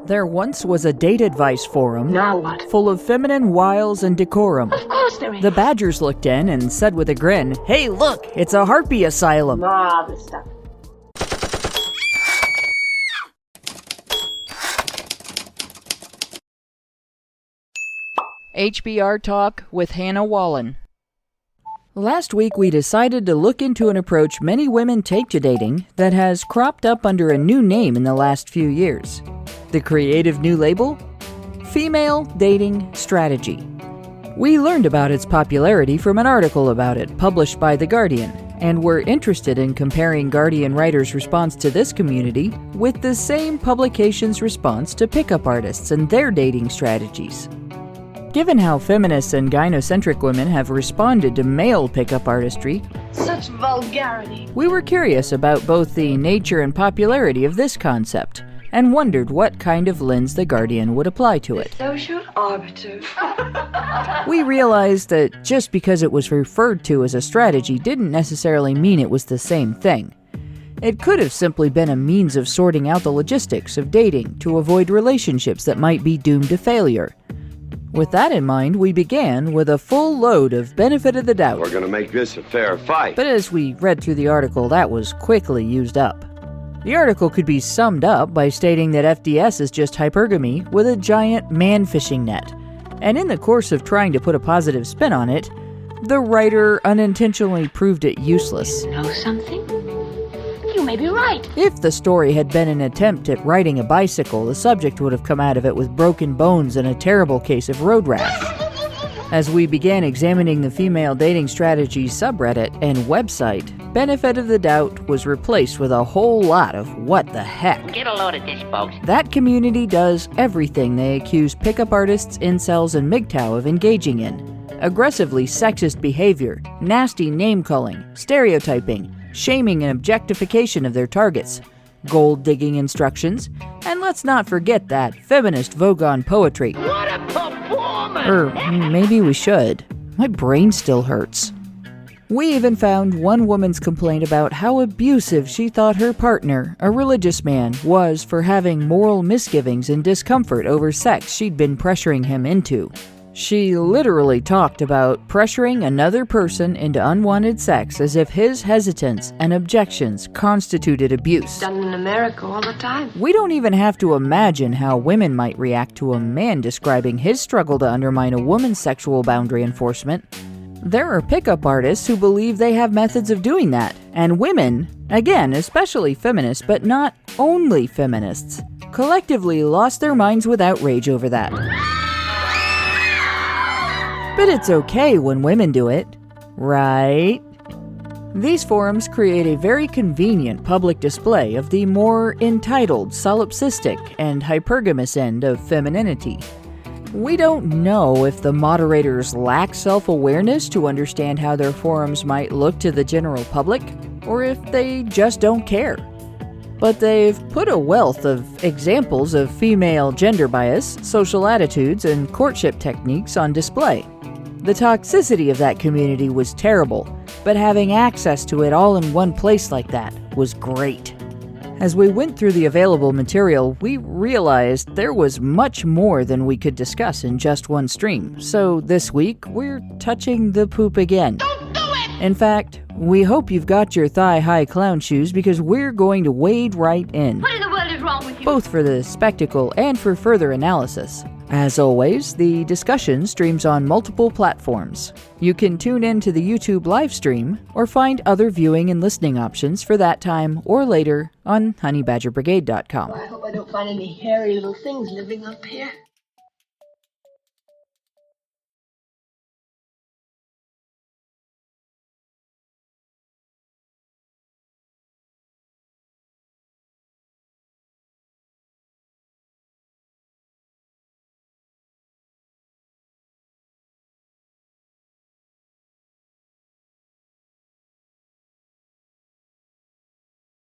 There once was a date advice forum Now what? full of feminine wiles and decorum. Of course there is. The Badgers looked in and said with a grin, "Hey, look, it's a harpy asylum." Marvelous stuff. HBR Talk with Hannah Wallen. Last week we decided to look into an approach many women take to dating that has cropped up under a new name in the last few years. The creative new label? Female Dating Strategy. We learned about its popularity from an article about it published by The Guardian, and we're interested in comparing Guardian writers' response to this community with the same publication's response to pickup artists and their dating strategies. Given how feminists and gynocentric women have responded to male pickup artistry, Such vulgarity. we were curious about both the nature and popularity of this concept, and wondered what kind of lens The Guardian would apply to it. Social arbiter. We realized that just because it was referred to as a strategy didn't necessarily mean it was the same thing. It could have simply been a means of sorting out the logistics of dating to avoid relationships that might be doomed to failure. With that in mind, we began with a full load of benefit of the doubt. We're gonna make this a fair fight. But as we read through the article, that was quickly used up. The article could be summed up by stating that FDS is just hypergamy with a giant man-fishing net. And in the course of trying to put a positive spin on it, the writer unintentionally proved it useless. Know something? You may be right. If the story had been an attempt at riding a bicycle, the subject would have come out of it with broken bones and a terrible case of road rash. As we began examining the female dating strategy subreddit and website, benefit of the doubt was replaced with a whole lot of what the heck. Get a load of this, folks. That community does everything they accuse pickup artists, incels, and MGTOW of engaging in. Aggressively sexist behavior, nasty name-calling, stereotyping, shaming and objectification of their targets, gold-digging instructions, and let's not forget that feminist Vogon poetry. What a performance! Or maybe we should. My brain still hurts. We even found one woman's complaint about how abusive she thought her partner, a religious man, was for having moral misgivings and discomfort over sex she'd been pressuring him into. She literally talked about pressuring another person into unwanted sex as if his hesitance and objections constituted abuse. Done in America all the time. We don't even have to imagine how women might react to a man describing his struggle to undermine a woman's sexual boundary enforcement. There are pickup artists who believe they have methods of doing that, and women, again, especially feminists, but not only feminists, collectively lost their minds with outrage over that. But it's okay when women do it, right? These forums create a very convenient public display of the more entitled, solipsistic, and hypergamous end of femininity. We don't know if the moderators lack self-awareness to understand how their forums might look to the general public, or if they just don't care. But they've put a wealth of examples of female gender bias, social attitudes, and courtship techniques on display. The toxicity of that community was terrible, but having access to it all in one place like that was great. As we went through the available material, we realized there was much more than we could discuss in just one stream, so this week we're touching the poop again. Don't do it! In fact, we hope you've got your thigh-high clown shoes because we're going to wade right in, What in the world is wrong with you? both for the spectacle and for further analysis. As always, the discussion streams on multiple platforms. You can tune in to the YouTube live stream or find other viewing and listening options for that time or later on HoneyBadgerBrigade.com. I hope I don't find any hairy little things living up here.